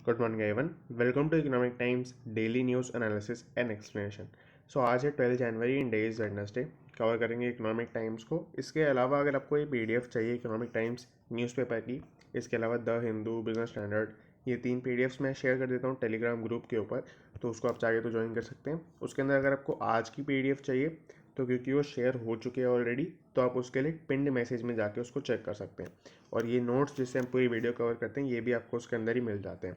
Good morning everyone. Welcome to Economic Times daily news analysis and explanation. So आज है 12 जनवरी and it's Wednesday. Cover करेंगे Economic Times को। इसके अलावा अगर आपको ये पीडीएफ चाहिए इकोनॉमिक टाइम्स न्यूज़पेपर की, इसके अलावा द हिंदू, बिजनेस स्टैंडर्ड, ये 3 पीडीएफ्स मैं शेयर कर देता हूँ टेलीग्राम ग्रुप के ऊपर, तो उसको आप चाहे तो ज्वाइन कर सकते हैं। उसके अंदर अगर आपको आज की पीडीएफ चाहिए तो क्योंकि वो शेयर हो चुके हैं ऑलरेडी, तो आप उसके लिए पिंड मैसेज में जाके उसको चेक कर सकते हैं। और ये नोट्स जिससे हम पूरी वीडियो कवर करते हैं ये भी आपको उसके अंदर ही मिल जाते हैं।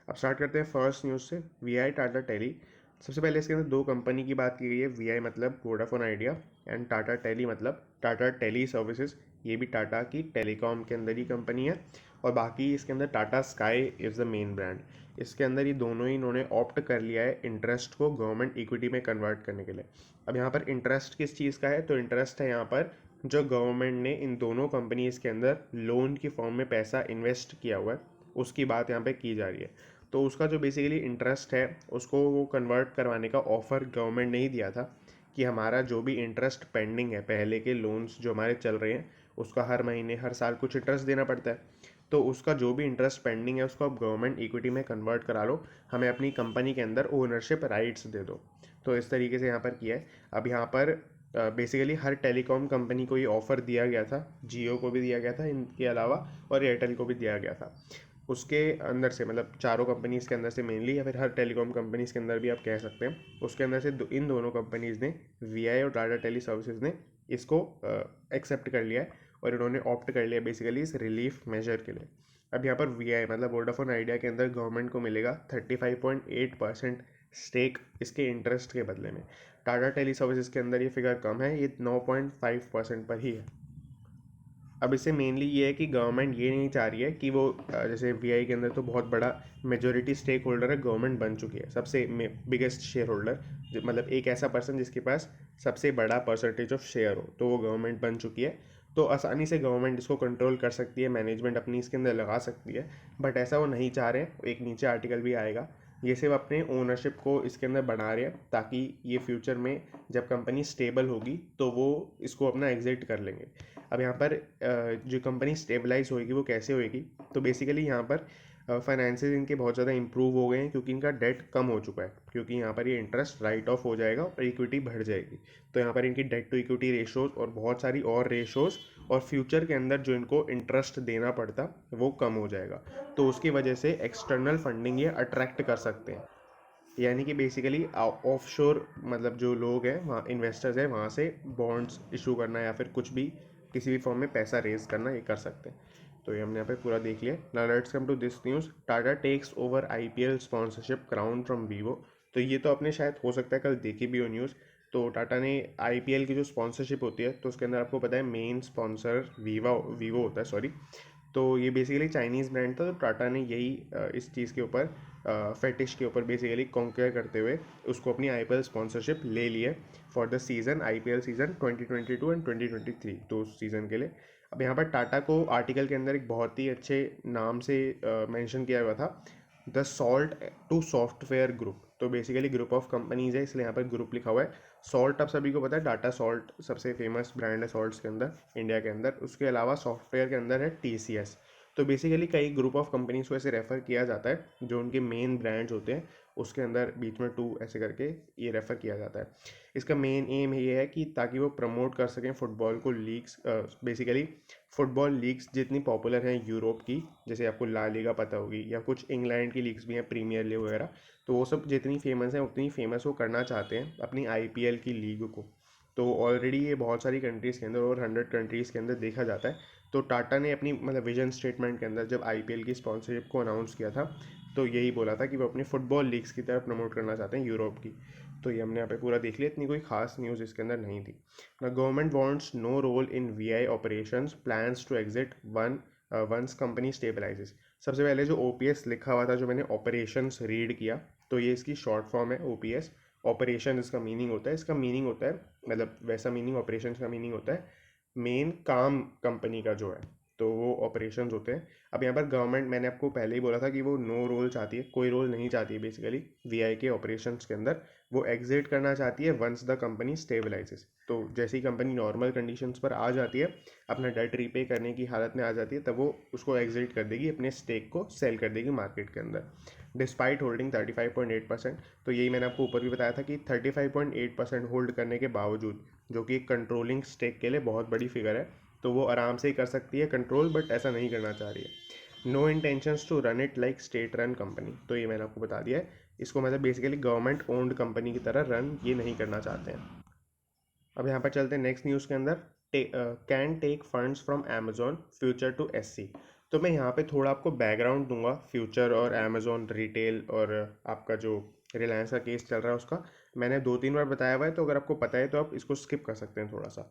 अब स्टार्ट करते हैं फर्स्ट न्यूज़ से। V I Tata Tele. सबसे पहले इसके अंदर दो कंपनी की बात की गई है। वी आई मतलब Vodafone Idea and Tata Tele मतलब टाटा टेली सर्विसेज। ये भी टाटा की टेलीकॉम के अंदर ही कंपनी है। और बाकी इसके अंदर Tata sky is the main brand. इसके अंदर ये दोनों ही इन्होंने ऑप्ट कर लिया है इंटरेस्ट को गवर्नमेंट इक्विटी में कन्वर्ट करने के लिए। अब यहाँ पर इंटरेस्ट किस चीज़ का है, तो इंटरेस्ट है यहाँ पर जो गवर्नमेंट ने इन दोनों कंपनीज के अंदर लोन की फॉर्म में पैसा इन्वेस्ट किया हुआ है उसकी बात यहाँ पे की जा रही है। तो उसका जो बेसिकली इंटरेस्ट है उसको वो कन्वर्ट करवाने का ऑफ़र गवर्नमेंट ने ही दिया था कि हमारा जो भी इंटरेस्ट पेंडिंग है, पहले के लोन्स जो हमारे चल रहे हैं उसका हर महीने हर साल कुछ इंटरेस्ट देना पड़ता है, तो उसका जो भी इंटरेस्ट पेंडिंग है उसको आप गवर्नमेंट इक्विटी में कन्वर्ट करा लो, हमें अपनी कंपनी के अंदर ओनरशिप राइट्स दे दो। तो इस तरीके से यहाँ पर किया है। अब यहाँ पर बेसिकली हर टेलीकॉम कंपनी को ये ऑफ़र दिया गया था, जियो को भी दिया गया था इनके अलावा, और एयरटेल को भी दिया गया था। उसके अंदर से मतलब चारों कंपनीज़ के अंदर से मेनली, या फिर हर टेलीकॉम कंपनीज़ के अंदर भी आप कह सकते हैं, उसके अंदर से इन दोनों कंपनीज़ ने, वी आई और टाटा टेली सर्विसेज ने इसको एक्सेप्ट कर लिया है और इन्होंने ऑप्ट कर लिया बेसिकली इस रिलीफ मेजर के लिए। अब यहाँ पर वी आई मतलब वोडाफोन आइडिया के अंदर गवर्नमेंट को मिलेगा 35.8% स्टेक इसके इंटरेस्ट के बदले में। टाटा टेली सर्विसेज के अंदर ये फिगर कम है, ये 9.5% पर ही है। अब इससे मेनली ये है कि गवर्नमेंट ये नहीं चाह रही है कि वो जैसे वीआई के अंदर तो बहुत बड़ा मेजोरिटी स्टेक होल्डर है, गवर्नमेंट बन चुकी है सबसे बिगेस्ट शेयर होल्डर, मतलब एक ऐसा पर्सन जिसके पास सबसे बड़ा परसेंटेज ऑफ शेयर हो, तो वो गवर्नमेंट बन चुकी है। तो आसानी से गवर्नमेंट इसको कंट्रोल कर सकती है, मैनेजमेंट अपनी इसके अंदर लगा सकती है। बट ऐसा वो नहीं चाह रहे हैं। एक नीचे आर्टिकल भी आएगा, ये सिर्फ अपने ओनरशिप को इसके अंदर बना रहे हैं ताकि ये फ्यूचर में जब कंपनी स्टेबल होगी तो वो इसको अपना एग्जिट कर लेंगे। अब यहाँ पर जो कंपनी स्टेबलाइज होएगी वो कैसे होएगी, तो बेसिकली यहाँ पर फाइनेंसेस इनके बहुत ज़्यादा इंप्रूव हो गए हैं क्योंकि इनका डेट कम हो चुका है, क्योंकि यहाँ पर ये इंटरेस्ट राइट ऑफ हो जाएगा और इक्विटी बढ़ जाएगी। तो यहाँ पर इनकी डेट टू इक्विटी रेशोज़ और बहुत सारी और रेशोज़, और फ्यूचर के अंदर जो इनको इंटरेस्ट देना पड़ता वो कम हो जाएगा। तो उसकी वजह से एक्सटर्नल फंडिंग ये अट्रैक्ट कर सकते हैं। यानी कि बेसिकली ऑफशोर मतलब जो लोग हैं वहाँ इन्वेस्टर्स हैं, वहाँ से बॉन्ड्स इशू करना या फिर कुछ भी किसी भी फॉर्म में पैसा रेज करना ये कर सकते हैं। तो ये हमने यहाँ पे पूरा देख लिया। Now let's come to this news. Tata takes over IPL sponsorship crown from Vivo. तो ये तो आपने शायद हो सकता है कल देखी भी हो न्यूज़। तो टाटा ने आईपीएल की जो स्पॉन्सरशिप होती है तो उसके अंदर आपको पता है मेन स्पॉन्सर वीवो होता है, सॉरी। तो ये बेसिकली चाइनीज़ ब्रांड था, तो टाटा ने यही इस चीज़ के ऊपर फेटिश के ऊपर बेसिकली कॉन्कर करते हुए उसको अपनी आईपीएल स्पॉन्सरशिप ले ली है for the season IPL season 2022 and 2023, तो उस सीज़न के लिए। अब यहाँ पर टाटा को आर्टिकल के अंदर एक बहुत ही अच्छे नाम से मेंशन किया हुआ था, the salt to software group. तो बेसिकली ग्रुप ऑफ कंपनीज है इसलिए यहाँ पर ग्रुप लिखा हुआ है। सॉल्ट आप सभी को पता है, टाटा सॉल्ट सबसे फेमस ब्रांड है सॉल्ट्स के अंदर इंडिया के अंदर। उसके अलावा सॉफ्टवेयर के अंदर है टीसीएस। तो बेसिकली कई ग्रुप ऑफ कंपनीज को ऐसे रेफ़र किया जाता है जो उनके मेन ब्रांड्स होते हैं, उसके अंदर बीच में टू ऐसे करके ये रेफ़र किया जाता है। इसका मेन एम ये है कि ताकि वो प्रमोट कर सकें फुटबॉल को, लीग्स बेसिकली फुटबॉल लीग्स जितनी पॉपुलर हैं यूरोप की, जैसे आपको ला लीगा पता होगी, या कुछ इंग्लैंड की लीग्स भी हैं, प्रीमियर लीग वगैरह, तो वो सब जितनी फेमस हैं उतनी फेमस वो करना चाहते हैं अपनी आईपीएल की लीग को। तो ऑलरेडी ये बहुत सारी कंट्रीज़ के अंदर, और 100 कंट्रीज़ के अंदर देखा जाता है। तो टाटा ने अपनी मतलब विजन स्टेटमेंट के अंदर जब आईपीएल की स्पॉन्सरशिप को अनाउंस किया था तो यही बोला था कि वो अपनी फुटबॉल लीग्स की तरफ प्रमोट करना चाहते हैं यूरोप की। तो ये हमने यहाँ पे पूरा देख लिया, इतनी कोई खास न्यूज़ इसके अंदर नहीं थी। Government wants no role in VI operations, plans to exit once company stabilises. सबसे पहले जो ओपीएस लिखा हुआ था, जो मैंने ऑपरेशंस रीड किया, तो ये इसकी शॉर्ट फॉर्म है ओपीएस। ऑपरेशन इसका मीनिंग होता है, इसका मीनिंग होता है मतलब वैसा मीनिंग ऑपरेशन का मीनिंग होता है मेन काम कंपनी का जो है। तो वो ऑपरेशंस होते हैं। अब यहाँ पर गवर्नमेंट, मैंने आपको पहले ही बोला था कि वो नो रोल चाहती है, कोई रोल नहीं चाहती है बेसिकली वीआई के ऑपरेशंस के अंदर। वो एग्जिट करना चाहती है वंस द कंपनी स्टेबलाइजेस। तो जैसे ही कंपनी नॉर्मल कंडीशंस पर आ जाती है, अपना डेट रीपे करने की हालत में आ जाती है, तब वो उसको एग्जिट कर देगी, अपने स्टेक को सेल कर देगी मार्केट के अंदर, डिस्पाइट होल्डिंग 35.8%। तो यही मैंने आपको ऊपर भी बताया था कि 35.8% होल्ड करने के बावजूद, जो कि एक कंट्रोलिंग स्टेक के लिए बहुत बड़ी फिगर है, तो वो आराम से ही कर सकती है कंट्रोल, बट ऐसा नहीं करना चाह रही है। No intentions to run it like state run company, तो ये मैंने आपको बता दिया है। इसको मतलब बेसिकली गवर्नमेंट ओन्ड कंपनी की तरह रन ये नहीं करना चाहते हैं। अब यहाँ पर चलते हैं नेक्स्ट न्यूज़ के अंदर। Can take funds from Amazon Future to SC. तो मैं यहाँ पे थोड़ा आपको बैकग्राउंड दूंगा फ्यूचर और अमेजोन रिटेल और आपका जो रिलायंस का केस चल रहा है उसका। मैंने 2-3 बार बताया हुआ है, तो अगर आपको पता है तो आप इसको स्किप कर सकते हैं थोड़ा सा।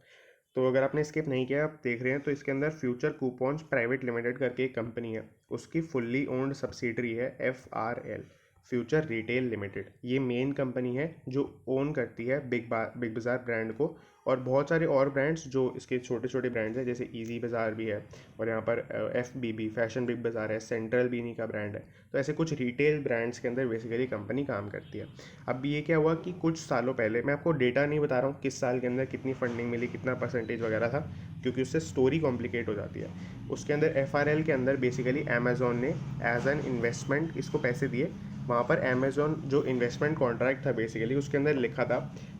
तो अगर आपने स्किप नहीं किया, आप देख रहे हैं, तो इसके अंदर फ्यूचर कूपन्स प्राइवेट लिमिटेड करके एक कंपनी है, उसकी फुल्ली ओन्ड सब्सिडरी है FRL, फ्यूचर रिटेल लिमिटेड। ये मेन कंपनी है जो ओन करती है बिग बाज़ार ब्रांड को, और बहुत सारे और ब्रांड्स जो इसके छोटे छोटे ब्रांड्स हैं, जैसे इजी बाज़ार भी है, और यहाँ पर FBB फैशन बिग बाज़ार है, सेंट्रल भी इन्हीं का ब्रांड है। तो ऐसे कुछ रिटेल ब्रांड्स के अंदर बेसिकली कंपनी काम करती है। अब ये क्या हुआ कि कुछ सालों पहले, मैं आपको डेटा नहीं बता रहा हूँ किस साल के अंदर कितनी फंडिंग मिली, कितना परसेंटेज वगैरह था, क्योंकि उससे स्टोरी कॉम्प्लिकेट हो जाती है। उसके अंदर FRL के अंदर बेसिकली अमेजोन ने एज एन इन्वेस्टमेंट इसको पैसे दिए। वहाँ पर अमेजोन जो इन्वेस्टमेंट कॉन्ट्रैक्ट था बेसिकली, उसके अंदर लिखा था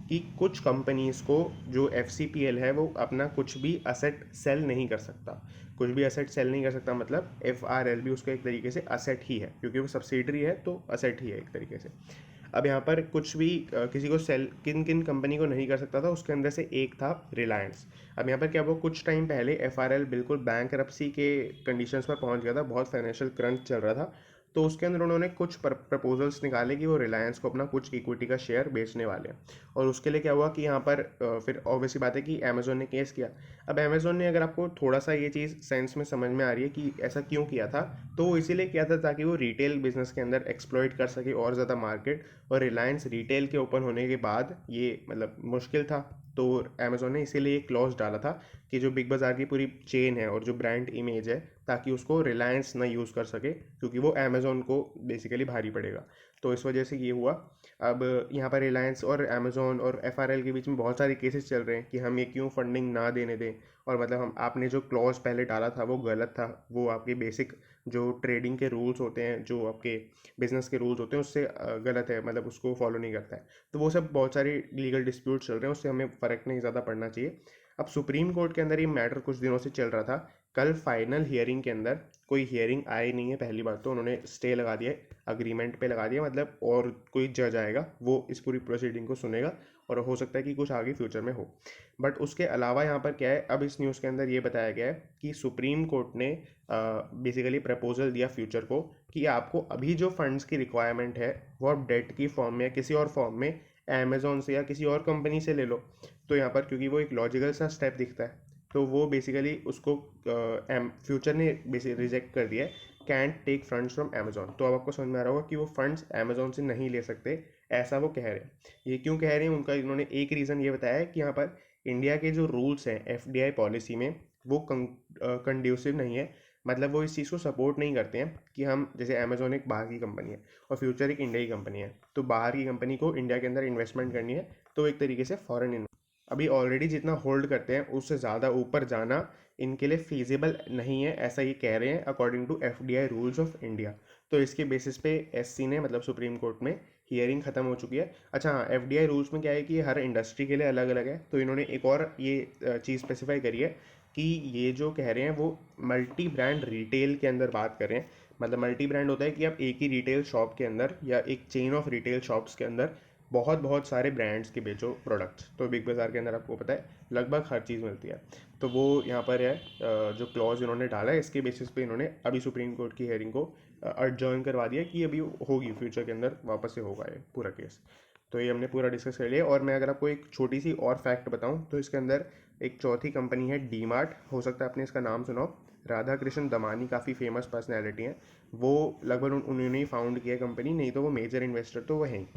कि कुछ कंपनीज़ को जो FCPL है वो अपना कुछ भी असेट सेल नहीं कर सकता। कुछ भी असेट सेल नहीं कर सकता मतलब FRL भी उसका एक तरीके से असेट ही है, क्योंकि वो सब्सिडरी है तो असेट ही है एक तरीके से। अब यहाँ पर कुछ भी किसी को सेल किन किन कंपनी को नहीं कर सकता था, उसके अंदर से एक था रिलायंस। अब यहाँ पर क्या हुआ, कुछ टाइम पहले FRL बिल्कुल बैंकरप्सी के कंडीशंस पर पहुँच गया था, बहुत फाइनेंशियल क्रंच चल रहा था। तो उसके अंदर उन्होंने कुछ प्रपोजल्स निकाले कि वो रिलायंस को अपना कुछ इक्विटी का शेयर बेचने वाले हैं। और उसके लिए क्या हुआ कि यहाँ पर फिर ऑब्वियसली बात है कि अमेजोन ने केस किया। अब अमेजोन ने, अगर आपको थोड़ा सा ये चीज़ सेंस में समझ में आ रही है कि ऐसा क्यों किया था, तो वो इसीलिए किया था ताकि वो रिटेल बिजनेस के अंदर एक्सप्लॉइट कर सके और ज़्यादा मार्केट। और रिलायंस रिटेल के ओपन होने के बाद ये मतलब मुश्किल था, तो अमेजोन ने इसीलिए एक क्लॉज डाला था कि जो बिग बाज़ार की पूरी चेन है और जो ब्रांड इमेज है, ताकि उसको रिलायंस ना यूज़ कर सके, क्योंकि वो अमेजोन को बेसिकली भारी पड़ेगा। तो इस वजह से ये हुआ। अब यहाँ पर रिलायंस और अमेजोन और FRL के बीच में बहुत सारे केसेस चल रहे हैं कि हम ये क्यों फंडिंग ना देने दें, और मतलब हम आपने जो क्लॉज पहले डाला था वो गलत था, वो आपके बेसिक जो ट्रेडिंग के रूल्स होते हैं, जो आपके बिजनेस के रूल्स होते हैं उससे गलत है, मतलब उसको फॉलो नहीं करता है। तो वो सब बहुत सारी लीगल डिस्प्यूट चल रहे हैं, उससे हमें फ़र्क नहीं ज़्यादा पड़ना चाहिए। अब सुप्रीम कोर्ट के अंदर ये मैटर कुछ दिनों से चल रहा था। कल फाइनल हियरिंग के अंदर कोई हियरिंग आई नहीं है, पहली बात तो उन्होंने स्टे लगा दिया है, अग्रीमेंट पे लगा दिया, मतलब और कोई जज आएगा वो इस पूरी प्रोसीडिंग को सुनेगा, और हो सकता है कि कुछ आगे फ्यूचर में हो। बट उसके अलावा यहाँ पर क्या है, अब इस न्यूज़ के अंदर ये बताया गया है कि सुप्रीम कोर्ट ने बेसिकली प्रपोजल दिया फ्यूचर को कि आपको अभी जो फंड्स की रिक्वायरमेंट है वो आप डेट की फॉर्म में या किसी और फॉर्म में अमेजोन से या किसी और कंपनी से ले लो। तो यहाँ पर क्योंकि वो एक लॉजिकल सा स्टेप दिखता है, तो वो बेसिकली उसको फ्यूचर ने बेसिकली रिजेक्ट कर दिया है, can't take funds from Amazon. तो अब आपको समझ में आ रहा होगा कि वो फंड्स अमेजोन से नहीं ले सकते, ऐसा वो कह रहे हैं। ये क्यों कह रहे हैं, उनका इन्होंने एक रीज़न ये बताया है कि यहाँ पर इंडिया के जो रूल्स हैं FDI पॉलिसी में, वो कंड्यूसिव नहीं है। मतलब वो इस चीज़ को सपोर्ट नहीं करते हैं कि हम, जैसे अमेजोन एक बाहर की कंपनी है और फ्यूचर एक इंडिया की कंपनी है, तो बाहर की कंपनी को इंडिया के अंदर इन्वेस्टमेंट करनी है, तो एक तरीके से फॉरेन अभी ऑलरेडी जितना होल्ड करते हैं उससे ज़्यादा ऊपर जाना इनके लिए फीजिबल नहीं है, ऐसा ये कह रहे हैं according to FDI rules of India. तो इसके बेसिस पे SC ने, मतलब सुप्रीम कोर्ट में हियरिंग खत्म हो चुकी है। अच्छा हाँ, FDI रूल्स में क्या है कि हर इंडस्ट्री के लिए अलग अलग है, तो इन्होंने एक और ये चीज़ स्पेसिफाई करी है कि ये जो कह रहे हैं वो मल्टी ब्रांड रिटेल के अंदर बात कर रहे हैं। मतलब मल्टी ब्रांड होता है कि आप एक ही रिटेल शॉप के अंदर या एक चेन ऑफ रिटेल शॉप्स के अंदर बहुत बहुत सारे ब्रांड्स के बेचो प्रोडक्ट्स। तो बिग बाज़ार के अंदर आपको पता है लगभग हर चीज़ मिलती है। तो वो यहाँ पर है जो क्लॉज इन्होंने डाला है, इसके बेसिस पे इन्होंने अभी सुप्रीम कोर्ट की हेयरिंग को एडजर्न करवा दिया कि अभी होगी, फ्यूचर के अंदर वापस से होगा ये पूरा केस। तो ये हमने पूरा डिस्कस कर लिया। और मैं अगर आपको एक छोटी सी और फैक्ट बताऊं, तो इसके अंदर एक चौथी कंपनी है DMart, हो सकता है आपने इसका नाम सुना हो। राधा कृष्ण दमानी काफ़ी फेमस पर्सनैलिटी हैं, वो लगभग उन्होंने ही फाउंड किया कंपनी, नहीं तो वो मेजर इन्वेस्टर तो वो हैं।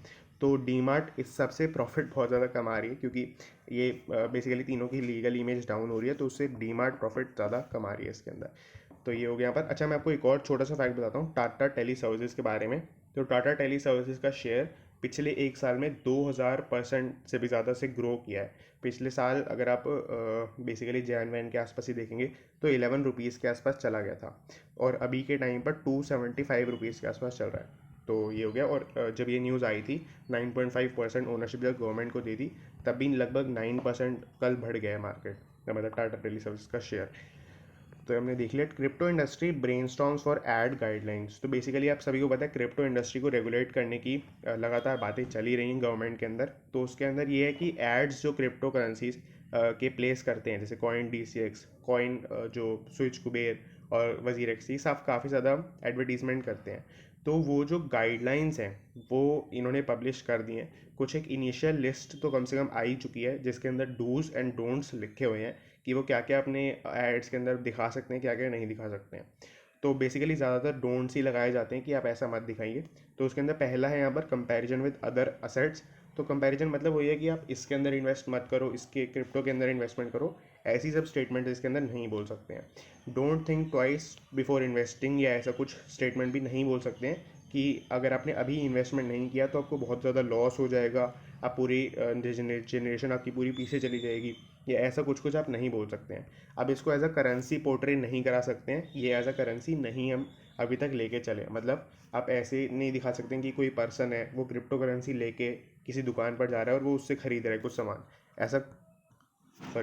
तो डीमार्ट इस सबसे प्रॉफिट बहुत ज़्यादा कमा रही है, क्योंकि ये बेसिकली तीनों की लीगल इमेज डाउन हो रही है, तो उससे डीमार्ट प्रॉफिट ज़्यादा कमा रही है इसके अंदर। तो ये हो गया यहाँ पर। अच्छा, मैं आपको एक और छोटा सा फैक्ट बताता हूँ टाटा टेली सर्विसेज के बारे में। तो टाटा टेली सर्विसेज का शेयर पिछले एक साल में 2000% से भी ज़्यादा से ग्रो किया है। पिछले साल अगर आप बेसिकली जैन वैन के आसपास ही देखेंगे तो 11 रुपीज़ के आसपास चला गया था, और अभी के टाइम पर 275 रुपीज़ के आसपास चल रहा है। तो ये हो गया। और जब ये न्यूज़ आई थी 9.5% ओनरशिप जब गवर्नमेंट को दे दी, तब भी लगभग 9% कल बढ़ गया है मार्केट, मतलब टाटा टेली सर्विस का शेयर। तो हमने देख लिया crypto industry brainstorms for ad guidelines. तो बेसिकली आप सभी को पता है क्रिप्टो इंडस्ट्री को रेगुलेट करने की लगातार बातें चली रही हैं गवर्नमेंट के अंदर। तो उसके अंदर ये है कि एड्स जो क्रिप्टो करेंसीज के प्लेस करते हैं, जैसे कॉइन DCX, कॉइन जो स्विच कुबेर और वजीर एक्स, ये सब काफ़ी ज़्यादा एडवर्टीजमेंट करते हैं। तो वो जो गाइडलाइंस हैं वो इन्होंने पब्लिश कर दी हैं। कुछ एक इनिशियल लिस्ट तो कम से कम आ ही चुकी है, जिसके अंदर डूज एंड डोंट्स लिखे हुए हैं कि वो क्या क्या अपने एड्स के अंदर दिखा सकते हैं, क्या क्या नहीं दिखा सकते हैं। तो बेसिकली ज़्यादातर डोंट्स ही लगाए जाते हैं कि आप ऐसा मत दिखाइए। तो उसके अंदर पहला है यहाँ पर कंपैरिजन विद अदर असेट्स। तो कंपैरिजन मतलब वही है कि आप इसके अंदर इन्वेस्ट मत करो, इसके क्रिप्टो के अंदर इन्वेस्टमेंट करो, ऐसी सब स्टेटमेंट इसके अंदर नहीं बोल सकते हैं। Don't think twice before investing, या ऐसा कुछ स्टेटमेंट भी नहीं बोल सकते हैं कि अगर आपने अभी इन्वेस्टमेंट नहीं किया तो आपको बहुत ज़्यादा लॉस हो जाएगा, आप पूरी जनरेशन आपकी पूरी पीछे चली जाएगी, या ऐसा कुछ आप नहीं बोल सकते हैं। अब इसको एज अ करेंसी पोर्ट्रे नहीं करा सकते हैं, ये एज अ करेंसी नहीं हम अभी तक लेके चले। मतलब आप ऐसे नहीं दिखा सकते हैं कि कोई पर्सन है वो क्रिप्टो करेंसी लेके किसी दुकान पर जा रहा है और वो उससे खरीद रहा है कुछ सामान, ऐसा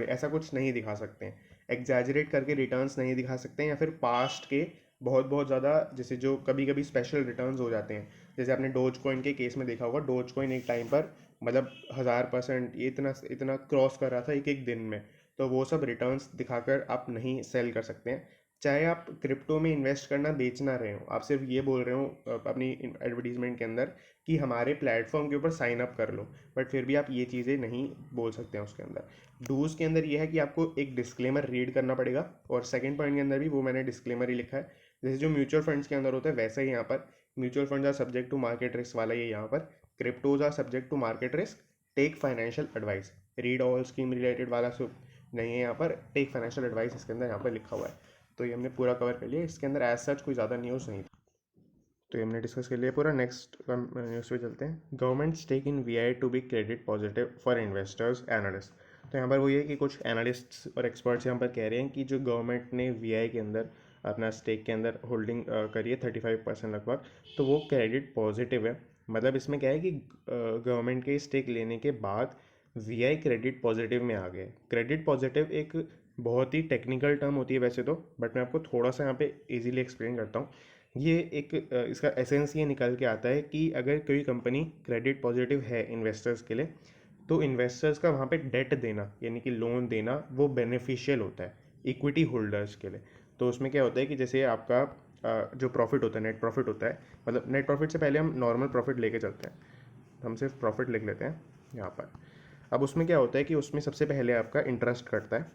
ऐसा कुछ नहीं दिखा सकते हैं। एग्जैजरेट करके रिटर्न्स नहीं दिखा सकते हैं, या फिर पास्ट के बहुत बहुत ज़्यादा, जैसे जो कभी कभी स्पेशल रिटर्न्स हो जाते हैं, जैसे आपने डोज कॉइन के केस में देखा होगा। डोज कॉइन एक टाइम पर मतलब 1000% ये इतना इतना क्रॉस कर रहा था एक एक दिन में। तो वो सब रिटर्न्स दिखाकर आप नहीं सेल कर सकते हैं। चाहे आप क्रिप्टो में इन्वेस्ट करना बेचना रहे हो, आप सिर्फ ये बोल रहे हो अपनी एडवर्टीजमेंट के अंदर कि हमारे प्लेटफॉर्म के ऊपर साइन अप कर लो, बट फिर भी आप ये चीज़ें नहीं बोल सकते हैं उसके अंदर। डूज के अंदर ये है कि आपको एक डिस्क्लेमर रीड करना पड़ेगा, और सेकंड पॉइंट के अंदर भी वो मैंने डिस्क्लेमर ही लिखा है, जैसे जो म्यूचुअल फंड्स के अंदर होता है वैसे ही यहाँ पर mutual funds are subject to market risk वाला ये यहाँ पर cryptos are subject to market risk, take financial advice. Read all scheme related वाला सब नहीं है यहाँ पर, टेक फाइनेंशियल एडवाइस इसके अंदर यहाँ पर लिखा हुआ है। तो ये हमने पूरा कवर कर लिया, इसके अंदर एज सच कोई ज़्यादा न्यूज़ नहीं। तो ये हमने डिस्कस कर लिया पूरा। नेक्स्ट न्यूज़ पे चलते हैं। Government stake in VI to be credit positive for investors analyst. तो यहाँ पर वही है कि कुछ एनालिस्ट्स और एक्सपर्ट्स यहाँ पर कह रहे हैं कि जो गवर्नमेंट ने VI के अंदर अपना स्टेक के अंदर होल्डिंग करी है 35% लगभग, तो वो क्रेडिट पॉजिटिव है। मतलब इसमें क्या है कि गवर्नमेंट के स्टेक लेने के बाद VI क्रेडिट पॉजिटिव में आ गए। क्रेडिट पॉजिटिव एक बहुत ही टेक्निकल टर्म होती है वैसे तो, बट मैं आपको थोड़ा सा यहाँ पे इजीली एक्सप्लेन करता हूँ। ये एक इसका एसेंस ये निकल के आता है कि अगर कोई कंपनी क्रेडिट पॉजिटिव है इन्वेस्टर्स के लिए, तो इन्वेस्टर्स का वहाँ पे डेट देना यानी कि लोन देना वो बेनिफिशियल होता है इक्विटी होल्डर्स के लिए। तो उसमें क्या होता है कि जैसे आपका जो प्रॉफिट होता है, नेट प्रॉफिट होता है, मतलब नेट प्रॉफिट से पहले हम नॉर्मल प्रॉफिट लेके चलते हैं, हम सिर्फ प्रॉफिट लिख लेते हैं यहाँ पर। अब उसमें क्या होता है कि उसमें सबसे पहले आपका इंटरेस्ट कटता है,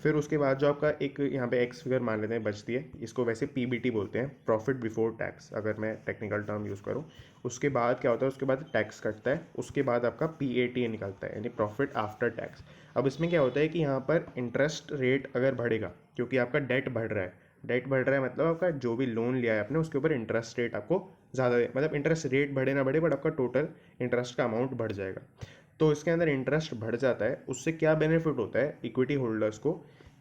फिर उसके बाद जो आपका एक यहाँ पे एक्स फिगर मान लेते हैं बचती है, इसको वैसे PBT बोलते हैं, प्रॉफिट बिफोर टैक्स अगर मैं टेक्निकल टर्म यूज़ करूँ। उसके बाद क्या होता है, उसके बाद टैक्स कटता है, उसके बाद आपका PAT निकलता है यानी प्रॉफिट आफ्टर टैक्स। अब इसमें क्या होता है कि यहाँ पर इंटरेस्ट रेट अगर बढ़ेगा, क्योंकि आपका डेट बढ़ रहा है, डेट बढ़ रहा है मतलब आपका जो भी लोन लिया है आपने उसके ऊपर इंटरेस्ट रेट आपको ज़्यादा, मतलब इंटरेस्ट रेट बढ़े ना बढ़े बट आपका टोटल इंटरेस्ट का अमाउंट बढ़ जाएगा। तो इसके अंदर इंटरेस्ट बढ़ जाता है, उससे क्या बेनिफिट होता है इक्विटी होल्डर्स को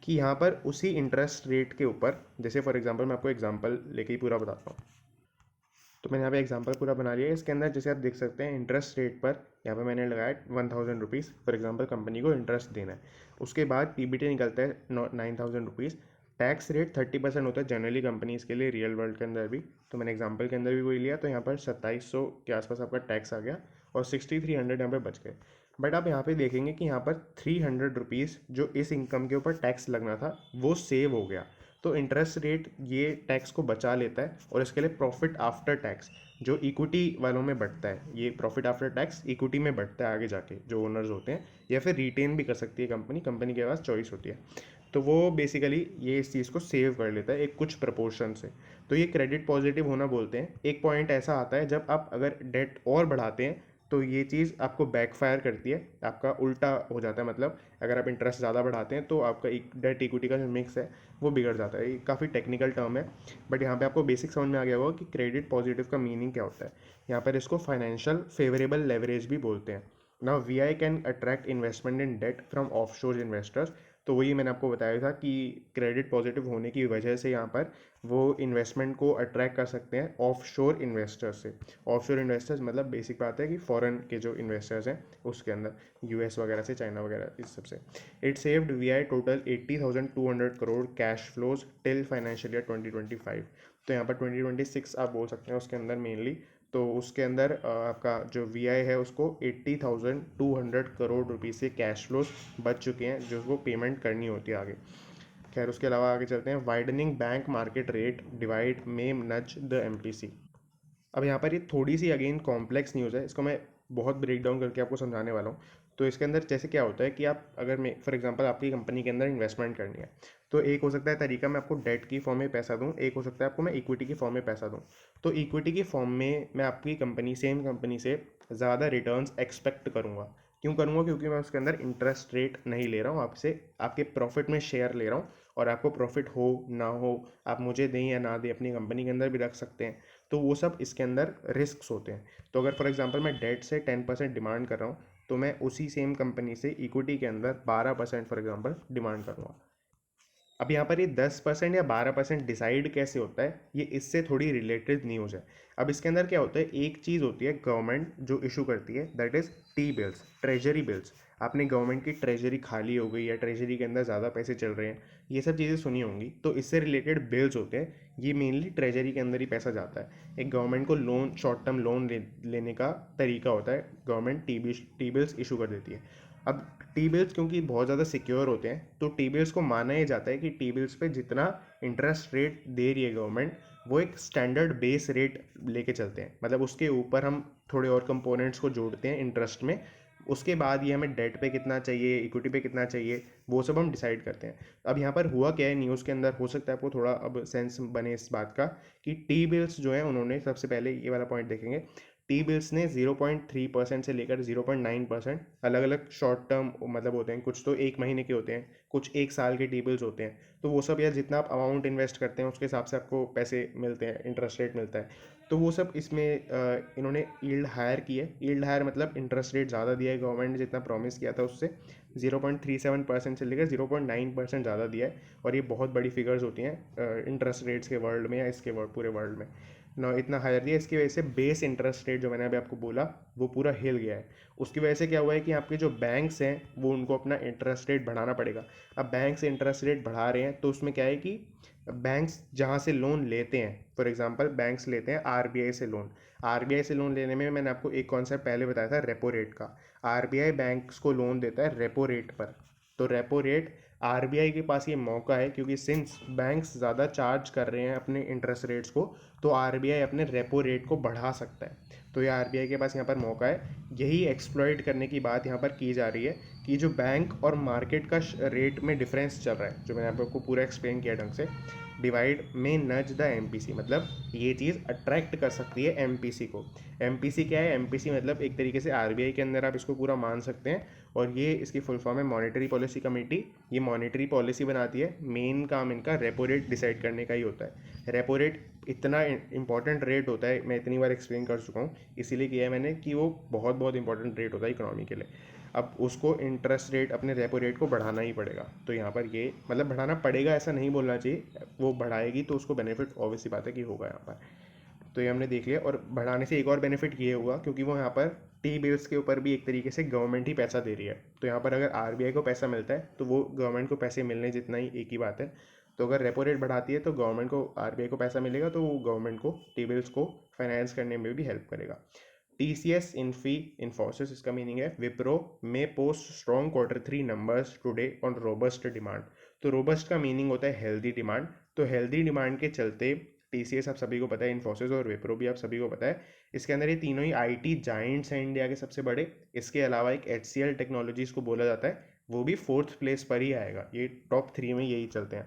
कि यहाँ पर उसी इंटरेस्ट रेट के ऊपर, जैसे फॉर एग्जांपल मैं आपको एग्जांपल लेके ही पूरा बताता हूँ। तो मैंने यहाँ पे एग्जांपल पूरा बना लिया है। इसके अंदर जैसे आप देख सकते हैं इंटरेस्ट रेट पर यहाँ पे मैंने लगाया 1000 रुपीज़ फॉर एग्जांपल कंपनी को इंटरेस्ट देना है। उसके बाद PBT निकलता है 9000 रुपीज़। टैक्स रेट 30% होता है जनरली कंपनीज के लिए, रियल वर्ल्ड के अंदर भी। तो मैंने एग्जाम्पल के अंदर भी वही लिया, तो यहाँ पर 2700 के आसपास आपका टैक्स आ गया और 6300 यहाँ पर बच गए। बट आप यहाँ पे देखेंगे कि यहाँ पर 300 रुपीज़ जो इस इनकम के ऊपर टैक्स लगना था वो सेव हो गया। तो इंटरेस्ट रेट ये टैक्स को बचा लेता है, और इसके लिए प्रॉफिट आफ्टर टैक्स जो इक्विटी वालों में बढ़ता है, ये प्रॉफिट आफ्टर टैक्स इक्विटी में बढ़ता है आगे जाके जो ओनर्स होते हैं, या फिर रिटेन भी कर सकती है कंपनी, कंपनी के पास चॉइस होती है। तो वो बेसिकली ये इस चीज़ को सेव कर लेता है एक कुछ प्रपोर्शन से। तो ये क्रेडिट पॉजिटिव होना बोलते हैं। एक पॉइंट ऐसा आता है जब आप अगर डेट और बढ़ाते हैं तो ये चीज़ आपको बैकफायर करती है, आपका उल्टा हो जाता है। मतलब अगर आप इंटरेस्ट ज़्यादा बढ़ाते हैं तो आपका एक डेट इक्विटी का जो मिक्स है वो बिगड़ जाता है। ये काफ़ी टेक्निकल टर्म है, बट यहाँ पे आपको बेसिक समझ में आ गया होगा कि क्रेडिट पॉजिटिव का मीनिंग क्या होता है। यहाँ पर इसको फाइनेंशियल फेवरेबल लेवरेज भी बोलते हैं। Now we can attract investment in debt from offshore investors. तो वही मैंने आपको बताया था कि क्रेडिट पॉजिटिव होने की वजह से यहाँ पर वो इन्वेस्टमेंट को अट्रैक्ट कर सकते हैं ऑफशोर इन्वेस्टर्स से। ऑफशोर इन्वेस्टर्स मतलब बेसिक बात है कि फॉरेन के जो इन्वेस्टर्स हैं उसके अंदर, यूएस वगैरह से, चाइना वगैरह, इस सब से। It saved we total 80,200 crore cash flows till financial year 2025। तो यहाँ पर 2026 आप बोल सकते हैं उसके अंदर मेनली। तो उसके अंदर आपका जो वी है उसको 80,200 करोड़ रुपीज़ के कैश फ्लोज बच चुके हैं जो उसको पेमेंट करनी होती है आगे। खैर उसके अलावा आगे चलते हैं। Widening bank market rate divide में नज द एमपीसी। अब यहाँ पर ये थोड़ी सी अगेन कॉम्प्लेक्स न्यूज़ है, इसको मैं बहुत ब्रेक डाउन करके आपको समझाने वाला हूँ। तो इसके अंदर जैसे क्या होता है कि आप अगर मैं फॉर एग्जांपल आपकी कंपनी के अंदर इन्वेस्टमेंट करनी है, तो एक हो सकता है तरीका मैं आपको डेट की फॉर्म में पैसा दूँ, एक हो सकता है आपको मैं इक्विटी की फॉर्म में पैसा दूँ। तो इक्विटी की फॉर्म में मैं आपकी कंपनी, सेम कंपनी से ज़्यादा रिटर्न्स एक्सपेक्ट करूँगा। क्यों करूँगा? क्योंकि मैं उसके अंदर इंटरेस्ट रेट नहीं ले रहा हूँ आपसे, आपके प्रॉफिट में शेयर ले रहा हूँ। और आपको प्रॉफिट हो ना हो, आप मुझे दें या ना दें, अपनी कंपनी के अंदर भी रख सकते हैं। तो वो सब इसके अंदर रिस्क्स होते हैं। तो अगर फॉर एग्जांपल मैं डेट से 10% डिमांड कर रहा हूँ, तो मैं उसी सेम कंपनी से इक्विटी के अंदर 12% फॉर एग्जांपल डिमांड करूँगा। अब यहाँ पर ये 10% या 12% डिसाइड कैसे होता है, ये इससे थोड़ी रिलेटेड न्यूज़ है। अब इसके अंदर क्या होता है, एक चीज़ होती है गवर्नमेंट जो इशू करती है, that is T bills, treasury bills. आपने गवर्नमेंट की ट्रेजरी खाली हो गई या ट्रेजरी के अंदर ज़्यादा पैसे चल रहे हैं, ये सब चीज़ें सुनी होंगी। तो इससे रिलेटेड बिल्स होते हैं, ये मेनली ट्रेजरी के अंदर ही पैसा जाता है। एक गवर्नमेंट को लोन, शॉर्ट टर्म लोन लेने का तरीका होता है, गवर्नमेंट टी बिल्स इशू कर देती है। अब टी बिल्स क्योंकि बहुत ज़्यादा सिक्योर होते हैं, तो टी बिल्स को माना ही जाता है कि टी बिल्स पे जितना इंटरेस्ट रेट दे रही है गवर्नमेंट, वो एक स्टैंडर्ड बेस रेट लेके चलते हैं। मतलब उसके ऊपर हम थोड़े और कंपोनेंट्स को जोड़ते हैं इंटरेस्ट में। उसके बाद ये हमें डेट पे कितना चाहिए, इक्विटी पे कितना चाहिए, वो सब हम डिसाइड करते हैं। अब यहाँ पर हुआ क्या है न्यूज़ के अंदर, हो सकता है आपको थोड़ा अब सेंस बने इस बात का कि टी बिल्स जो है, उन्होंने सबसे पहले ये वाला पॉइंट देखेंगे। टी बिल्स ने 0.3% से लेकर 0.9% अलग अलग शॉर्ट टर्म मतलब होते हैं, कुछ तो एक महीने के होते हैं, कुछ एक साल के टी बिल्स होते हैं। तो वो सब, या जितना आप अमाउंट इन्वेस्ट करते हैं उसके हिसाब से आपको पैसे मिलते हैं, इंटरेस्ट रेट मिलता है। तो वो सब इसमें इन्होंने यील्ड हायर की है। यील्ड हायर मतलब इंटरेस्ट रेट ज़्यादा दिया है गवर्नमेंट ने, जितना प्रॉमिस किया था उससे 0.37% से लेकर 0.9% ज़्यादा दिया है। और ये बहुत बड़ी फिगर्स होती हैं इंटरेस्ट रेट्स के वर्ल्ड में या इसके पूरे वर्ल्ड में ना, इतना हायर दिया। इसकी वजह से बेस इंटरेस्ट रेट जो मैंने अभी आपको बोला वो पूरा हिल गया है। उसकी वजह से क्या हुआ है कि आपके जो बैंक्स हैं वो उनको अपना इंटरेस्ट रेट बढ़ाना पड़ेगा। अब बैंक्स इंटरेस्ट रेट बढ़ा रहे हैं तो उसमें क्या है कि बैंक्स जहाँ से लोन लेते हैं, फॉर एग्जांपल बैंक्स लेते हैं आरबीआई से लोन। आरबीआई से लोन लेने में मैंने आपको एक कॉन्सेप्ट पहले बताया था, रेपो रेट का। आरबीआई बैंक्स को लोन देता है रेपो रेट पर। तो रेपो रेट, आरबीआई के पास ये मौका है, क्योंकि सिंस बैंक्स ज़्यादा चार्ज कर रहे हैं अपने इंटरेस्ट रेट्स को, तो आरबीआई अपने रेपो रेट को बढ़ा सकता है। तो ये आरबीआई के पास यहाँ पर मौका है। यही एक्सप्लॉइट करने की बात यहाँ पर की जा रही है कि जो बैंक और मार्केट का रेट में डिफरेंस चल रहा है, जो मैंने आपको पूरा एक्सप्लेन किया ढंग से, डिवाइड में नज द एमपीसी, मतलब ये चीज़ अट्रैक्ट कर सकती है एमपीसी को। एमपीसी क्या है? एमपीसी मतलब एक तरीके से आरबीआई के अंदर आप इसको पूरा मान सकते हैं। और ये इसकी फुल फॉर्म है मॉनेटरी पॉलिसी कमेटी। ये मॉनेटरी पॉलिसी बनाती है, मेन काम इनका रेपो रेट डिसाइड करने का ही होता है। रेपो रेट इतना इंपॉर्टेंट रेट होता है, मैं इतनी बार एक्सप्लेन कर चुका हूँ, इसीलिए किया है मैंने कि वो बहुत बहुत इंपॉर्टेंट रेट होता है इकोनॉमी के लिए। अब उसको इंटरेस्ट रेट, अपने रेपो रेट को बढ़ाना ही पड़ेगा। तो यहाँ पर ये मतलब बढ़ाना पड़ेगा ऐसा नहीं बोलना चाहिए, वो बढ़ाएगी तो उसको बेनिफिट ऑब्वियस सी बात है कि होगा यहाँ पर। तो ये हमने देख लिया। और बढ़ाने से एक और बेनिफिट ये हुआ, क्योंकि वो यहाँ पर टी बिल्स के ऊपर भी एक तरीके से गवर्नमेंट ही पैसा दे रही है। तो यहाँ पर अगर आरबीआई को पैसा मिलता है तो वो गवर्नमेंट को पैसे मिलने जितना ही एक ही बात है। तो अगर रेपो रेट बढ़ाती है तो गवर्नमेंट को, आरबीआई को पैसा मिलेगा, तो वो गवर्नमेंट को टी बिल्स को फाइनेंस करने में भी हेल्प करेगा। TCS इन्फी इन्फोसिस, इसका मीनिंग है विप्रो में post strong Q3 numbers today on robust demand. तो रोबस्ट का मीनिंग होता है हेल्दी डिमांड। तो हेल्दी डिमांड के चलते TCS आप सभी को पता है, इन्फोसिस और विप्रो भी आप सभी को पता है, इसके अंदर ये तीनों ही IT जाइंट्स हैं इंडिया के सबसे बड़े। इसके अलावा एक HCL टेक्नोलॉजीज को बोला जाता है, वो भी 4th प्लेस पर ही आएगा। ये टॉप 3 में यही चलते हैं।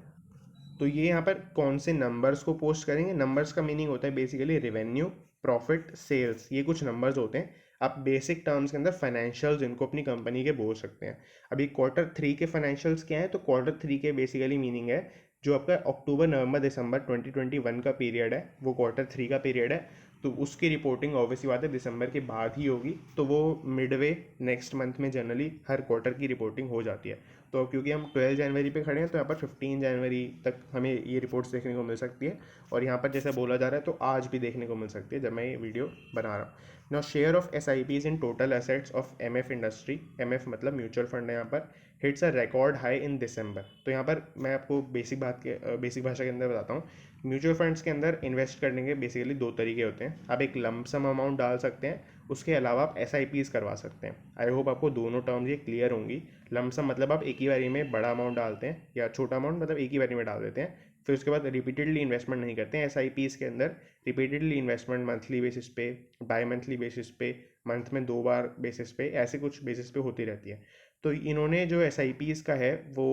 तो ये यहाँ पर कौन से नंबर्स को पोस्ट करेंगे, नंबर्स का मीनिंग होता है बेसिकली रेवेन्यू, प्रॉफिट, सेल्स, ये कुछ नंबर्स होते हैं। आप बेसिक टर्म्स के अंदर फाइनेंशियल्स इनको अपनी कंपनी के बोल सकते हैं। अभी Q3 के फाइनेंशियल्स क्या है, तो Q3 के बेसिकली मीनिंग है जो आपका अक्टूबर नवंबर दिसंबर 2021 का पीरियड है, वो Q3 का पीरियड है। तो उसकी रिपोर्टिंग ऑब्वियसली बात है दिसंबर के बाद ही होगी, तो वो मिडवे नेक्स्ट मंथ में जनरली हर क्वार्टर की रिपोर्टिंग हो जाती है। तो क्योंकि हम 12 जनवरी पे खड़े हैं, तो यहाँ पर 15 जनवरी तक हमें ये रिपोर्ट्स देखने को मिल सकती है। और यहाँ पर जैसे बोला जा रहा है तो आज भी देखने को मिल सकती है जब मैं ये वीडियो बना रहा हूँ। Now share of SIPs in total assets of MF industry, MF मतलब म्यूचुअल फंड है यहाँ पर, hits a record high in December. तो यहाँ पर मैं आपको बेसिक भाषा के अंदर बताता हूँ। म्यूचुअल फंड्स के अंदर इन्वेस्ट करने के बेसिकली 2 तरीके होते हैं। आप एक लमसम अमाउंट डाल सकते हैं, उसके अलावा आप SIPs करवा सकते हैं। आई होप आपको दोनों टर्म्स ये क्लियर होंगी। लमसम मतलब आप एक ही बारी में बड़ा अमाउंट डालते हैं, या छोटा अमाउंट मतलब एक ही बारी में डाल देते हैं, फिर उसके बाद रिपीटेडली इन्वेस्टमेंट नहीं करते हैं। SIPs के अंदर रिपीटेडली इन्वेस्टमेंट मंथली बेसिस पे, बाई मंथली बेसिस पे, मंथ में 2 बार बेसिस पे, ऐसे कुछ बेसिस पे होती रहती है। तो इन्होंने जो SIPs का है वो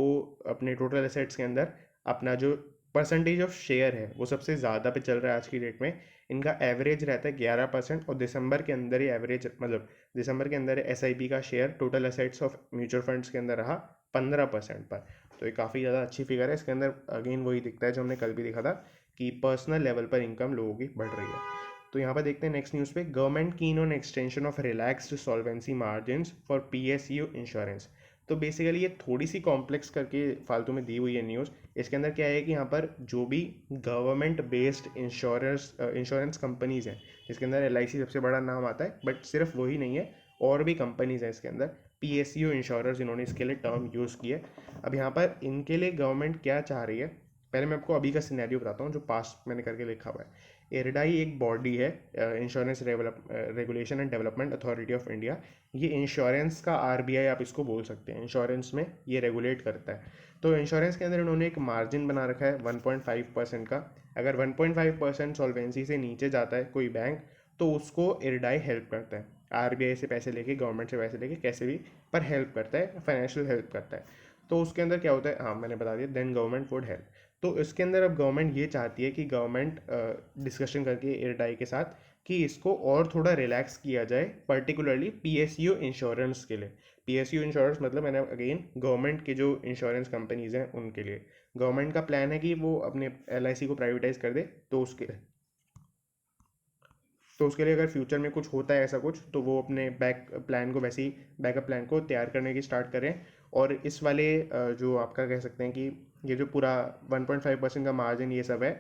अपने टोटल एसेट्स के अंदर अपना जो परसेंटेज ऑफ शेयर है वो सबसे ज़्यादा पे चल रहा है आज की डेट में। इनका एवरेज रहता है 11%, और दिसंबर के अंदर ही एवरेज मतलब दिसंबर के अंदर SIP का share total assets of mutual funds के अंदर रहा 15% पर। तो ये काफ़ी ज़्यादा अच्छी फिगर है। इसके अंदर अगेन वही दिखता है जो हमने कल भी देखा था कि पर्सनल लेवल पर इनकम लोगों की बढ़ रही है। तो यहाँ पर देखते हैं नेक्स्ट न्यूज़ पे, government keen on extension of relaxed solvency margins for PSU insurance. तो बेसिकली ये थोड़ी सी कॉम्प्लेक्स करके फालतू में दी हुई है न्यूज़। इसके अंदर क्या है कि यहाँ पर जो भी गवर्नमेंट बेस्ड इंश्योरेंस कंपनीज़ हैं, जिसके अंदर LIC सबसे बड़ा नाम आता है, बट सिर्फ वही नहीं है, और भी कंपनीज़ हैं इसके अंदर। PSU इंश्योरर्स इन्होंने इसके लिए टर्म यूज़ किए। अब यहाँ पर इनके लिए गवर्नमेंट क्या चाह रही है, पहले मैं आपको अभी का सिनेरियो बताता हूँ जो पास्ट मैंने करके लिखा हुआ है। IRDAI एक बॉडी है, insurance regulation and development authority of India. ये इंश्योरेंस का RBI आप इसको बोल सकते हैं। इंश्योरेंस में ये रेगुलेट करता है। तो इंश्योरेंस के अंदर इन्होंने एक मार्जिन बना रखा है 1.5% का। अगर 1.5% सॉल्वेंसी से नीचे जाता है कोई बैंक, तो उसको IRDAI हेल्प करता है। RBI से पैसे लेके, गवर्नमेंट से पैसे लेके, कैसे भी पर हेल्प करता है, फाइनेंशियल हेल्प करता है। तो उसके अंदर क्या होता है, हाँ मैंने बता दिया, देन गवर्नमेंट वुड हेल्प। तो इसके अंदर अब गवर्नमेंट ये चाहती है कि गवर्नमेंट डिस्कशन करके IRDAI के साथ कि इसको और थोड़ा रिलैक्स किया जाए, पर्टिकुलरली PSU इंश्योरेंस के लिए। PSU इंश्योरेंस मतलब मैंने अगेन गवर्नमेंट के जो इंश्योरेंस कंपनीज हैं उनके लिए गवर्नमेंट का प्लान है कि वो अपने LIC को प्राइवेटाइज कर दे। तो उसके लिए अगर फ्यूचर में कुछ होता है ऐसा कुछ, तो वो अपने बैकअप प्लान को तैयार करने की स्टार्ट करें। और इस वाले जो आपका कह सकते हैं कि ये जो पूरा 1.5% का मार्जिन ये सब है,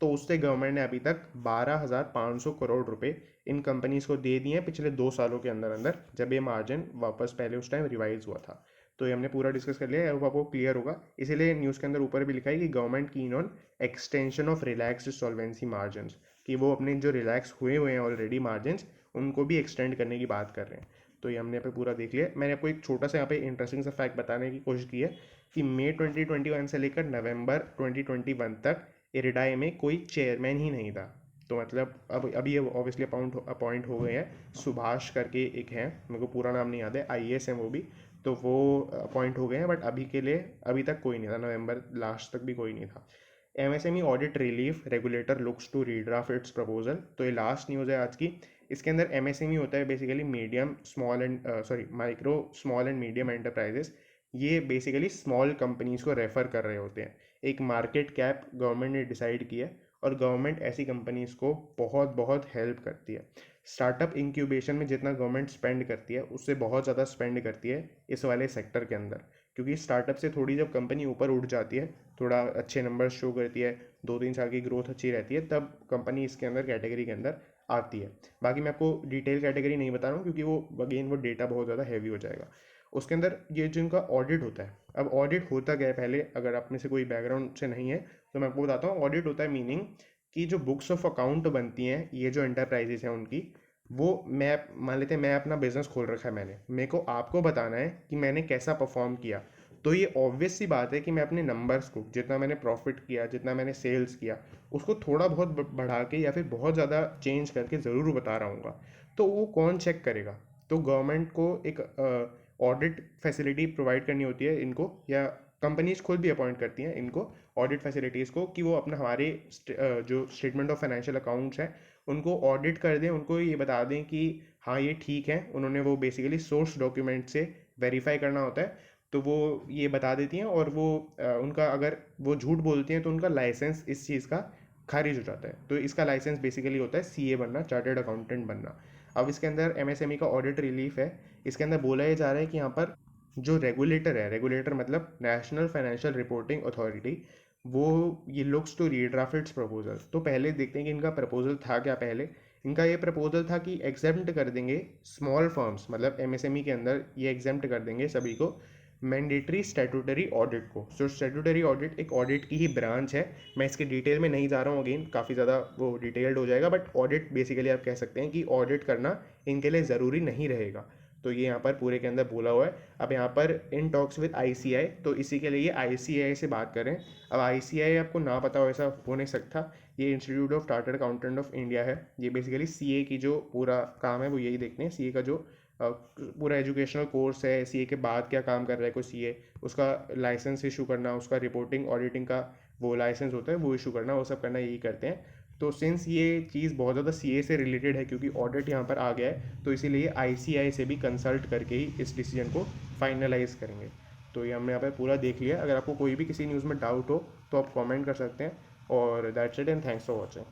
तो उससे गवर्नमेंट ने अभी तक 12,500 करोड़ रुपए इन कंपनीज को दे दिए हैं पिछले 2 सालों के अंदर अंदर, जब ये मार्जिन वापस पहले उस टाइम रिवाइज हुआ था। तो ये हमने पूरा डिस्कस कर लिया है, वो आपको क्लियर होगा। इसीलिए न्यूज़ के अंदर ऊपर भी लिखा है कि government keen on extension of relaxed solvency margins, कि वो अपने जो रिलैक्स हुए हुए हैं ऑलरेडी मार्जिन्स, उनको भी एक्सटेंड करने की बात कर रहे हैं। तो ये हमने यहाँ पे पूरा देख लिया। मैंने आपको एक छोटा सा यहाँ पे इंटरेस्टिंग सा फैक्ट बताने की कोशिश की है कि मई 2021 से लेकर नवंबर 2021 तक IRDAI में कोई चेयरमैन ही नहीं था। तो मतलब अब अभी ये ऑब्वियसली अपॉइंट हो गए हैं। सुभाष करके एक हैं, मेरे को पूरा नाम नहीं याद है, IAS हैं वो भी। तो वो अपॉइंट हो गए हैं, बट अभी के लिए अभी तक कोई नहीं था, नवंबर लास्ट तक भी कोई नहीं था। MSME audit relief, regulator looks to redraft its proposal. तो ये लास्ट न्यूज़ है आज की। इसके अंदर MSME होता है basically micro small and medium enterprises. ये बेसिकली स्मॉल कंपनीज को रेफर कर रहे होते हैं। एक मार्केट कैप गवर्नमेंट ने डिसाइड किया है, और गवर्नमेंट ऐसी कंपनीज को बहुत बहुत हेल्प करती है। स्टार्टअप इंक्यूबेशन में जितना गवर्नमेंट स्पेंड करती है, उससे बहुत ज़्यादा स्पेंड करती है इस वाले सेक्टर के अंदर। क्योंकि स्टार्टअप से थोड़ी जब कंपनी ऊपर उठ जाती है, थोड़ा अच्छे नंबर शो करती है, 2-3 साल की ग्रोथ अच्छी रहती है, तब कंपनी इसके अंदर कैटेगरी के अंदर आती है। बाकी मैं आपको डिटेल कैटेगरी नहीं बता रहा हूँ, क्योंकि वो डेटा बहुत ज़्यादा हैवी हो जाएगा। उसके अंदर ये जिनका ऑडिट होता है, अब ऑडिट होता क्या है, पहले अगर आप में से कोई बैकग्राउंड से नहीं है तो मैं आपको बताता हूँ। ऑडिट होता है मीनिंग कि जो बुक्स ऑफ अकाउंट बनती हैं ये जो एंटरप्राइजेस हैं उनकी, वो मैं मान लेते हैं मैं अपना बिजनेस खोल रखा है, मेरे को आपको बताना है कि मैंने कैसा परफॉर्म किया। तो ये ऑब्वियस सी बात है कि मैं अपने नंबर्स को, जितना मैंने प्रॉफिट किया, जितना मैंने सेल्स किया, उसको थोड़ा बहुत बढ़ा के या फिर बहुत ज़्यादा चेंज करके ज़रूर बता रहा हूँ। तो वो कौन चेक करेगा? तो गवर्नमेंट को एक ऑडिट फैसिलिटी प्रोवाइड करनी होती है इनको, या कंपनीज खुद भी अपॉइंट करती हैं इनको ऑडिट फैसिलिटीज़ को, कि वो अपना हमारे जो स्टेटमेंट ऑफ फाइनेंशियल अकाउंट्स हैं उनको ऑडिट कर दें, उनको ये बता दें कि हाँ ये ठीक है। उन्होंने वो बेसिकली सोर्स डॉक्यूमेंट से वेरीफाई करना होता है, तो वो ये बता देती हैं, और वो उनका अगर वो झूठ बोलती हैं तो उनका लाइसेंस इस चीज़ का खारिज हो जाता है। तो इसका लाइसेंस बेसिकली होता है सीए बनना, चार्टर्ड अकाउंटेंट बनना। अब इसके अंदर एमएसएमई का ऑडिट रिलीफ है। इसके अंदर बोला ये जा रहा है कि यहाँ पर जो रेगुलेटर है, रेगुलेटर मतलब नेशनल फाइनेंशियल रिपोर्टिंग अथॉरिटी, वो ये looks to redraft its proposal. तो पहले देखते हैं कि इनका प्रपोजल था क्या। पहले इनका ये प्रपोजल था कि एग्जेम्प्ट कर देंगे स्मॉल फर्म्स, मतलब एमएसएमई के अंदर ये एग्जेम्प्ट कर देंगे सभी को मैंडेटरी स्टैट्यूटरी ऑडिट को। सो स्टैट्यूटरी ऑडिट एक ऑडिट की ही ब्रांच है। मैं इसके डिटेल में नहीं जा रहा हूँ, अगेन काफ़ी ज़्यादा वो डिटेल्ड हो जाएगा, बट ऑडिट बेसिकली आप कह सकते हैं कि ऑडिट करना इनके लिए ज़रूरी नहीं रहेगा। तो ये यहाँ पर पूरे के अंदर बोला हुआ है। अब यहाँ पर इन टॉक्स विद आईसीआई, तो इसी के लिए ये आईसीआई से बात करें। अब आईसीआई आपको ना पता हो ऐसा हो नहीं सकता, ये institute of chartered accountant of India है। ये बेसिकली सीए की जो पूरा काम है वो यही देखते हैं, सीए का जो पूरा एजुकेशनल कोर्स है, सीए के बाद क्या काम कर रहा है कोई सीए, उसका लाइसेंस इशू करना, उसका रिपोर्टिंग ऑडिटिंग का वो लाइसेंस होता है वो इशू करना, वो सब करना यही करते हैं। तो सिंस ये चीज़ बहुत ज़्यादा सीए से रिलेटेड है, क्योंकि ऑडिट यहाँ पर आ गया है, तो इसीलिए आईसीआई से भी कंसल्ट करके ही इस डिसीजन को फाइनलाइज करेंगे। तो ये हमने यहाँ पर पूरा देख लिया। अगर आपको कोई भी किसी न्यूज़ में डाउट हो तो आप कमेंट कर सकते हैं। और that's it and thanks for watching.